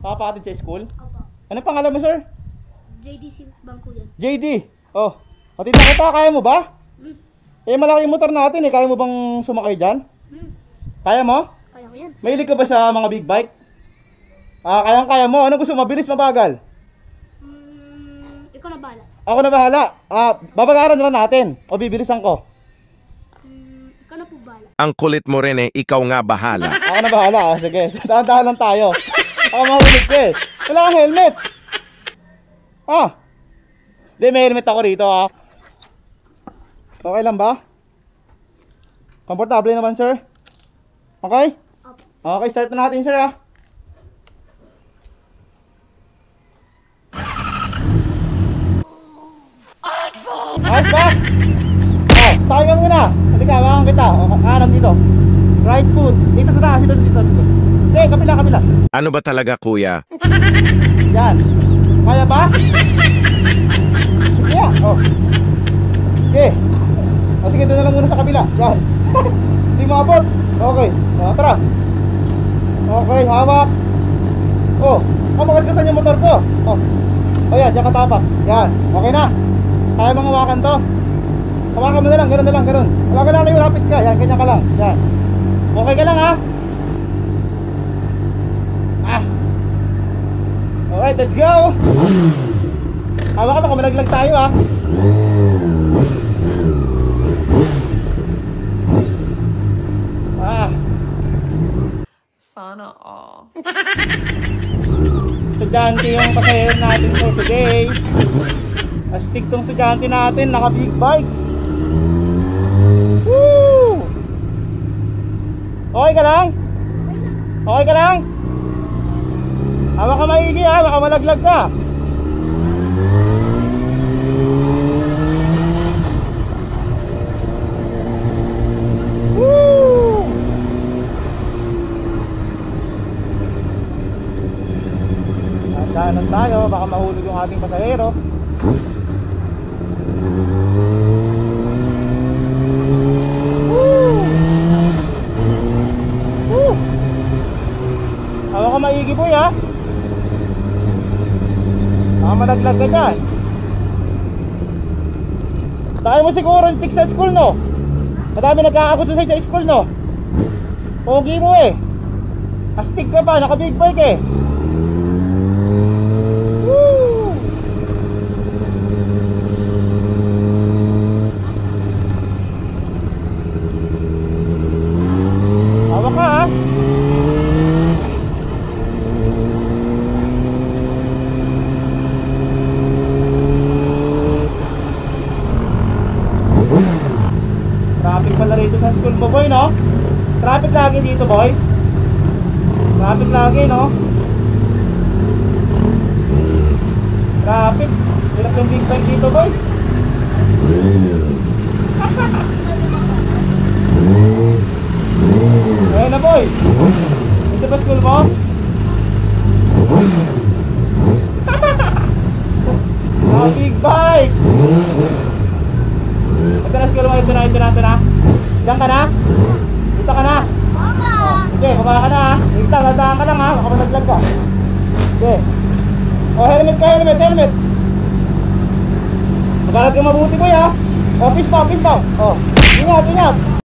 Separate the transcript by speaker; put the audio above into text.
Speaker 1: Papakatid sa school?
Speaker 2: Opo.
Speaker 1: Anong pangalan mo, sir?
Speaker 2: JD Silvang ko yan.
Speaker 1: JD. Oh, hatid na kita. Kaya mo ba?
Speaker 2: Hmm.
Speaker 1: Eh, malaki yung motor natin eh. Kaya mo bang sumakay dyan? Kaya mo?
Speaker 2: Kaya ko yan.
Speaker 1: Mahilig ka ba sa mga big bike? Kaya mo. Ano gusto mo? Mabilis, mabagal?
Speaker 2: Ikaw na bahala.
Speaker 1: Ako na bahala. Babagaran na lang natin. O bibilisan ko.
Speaker 2: Ikaw na po bahala.
Speaker 3: Ang kulit mo rin eh, ikaw nga bahala.
Speaker 1: Ako na bahala. Sige, dahan-dahan lang tayo. Ako mahulog ka eh. Wala kang helmet. Hindi, may helmet ako rito Okay lang ba? Komportable naman, sir? Okay?
Speaker 2: Opo.
Speaker 1: Okay, start na natin, sir Ayos ba? Sakay ka muna. Halika, hawakan kita. Kanan dito. Right foot. Dito sa taas, dito. Hindi, kapila.
Speaker 3: Ano ba talaga, kuya?
Speaker 1: Yan. Kaya ba? Sige. Okay. Sige, doon na lang muna sa kabila. Yan. Hindi maabot. Okay. Tara. Okay, hawak. Magasgasan yung motor ko. Yan, dyan katapak. Yan. Okay na. Kaya mga hawakan to. Hawakan mo na lang, ganun. Wala ka lang, lapit ka. Yan, ganyan ka lang. Yan. Okay ka lang Alright, let's go. Hawakan mo, malaglag tayo
Speaker 4: Sana all.
Speaker 1: Estudyante yung pasahero natin for today. Astig tong estudyante natin, naka big bike. Woo! Okay ka lang? Okay ka lang? Hawa ka maigi baka malaglag ka. Woo! Daanan tayo, baka mahulog yung ating pasahero. Hawa ka maigi boy baka malaglag ka dyan. Dahil mo siguro yung chick sa school no. Madami nagkakagusto sa'yo sa school no. Pogi mo astig ka ba, naka big bike Woo! Hawa ka Traffic pala rito sa school mo boy no. Traffic lagi dito boy. Traffic lagi no. Traffic. Hirap yung big bike dito boy. Ayun na boy. Ito ba school mo? Big bike. Ito na school mo, ito na. Diyan ka na? Dito ka na? Sige, baba ka na Lantaan ka lang baka malaglag ka. Sige. Helmet ka, helmet. Magalag ka mabuti boy Office pa. Ingat.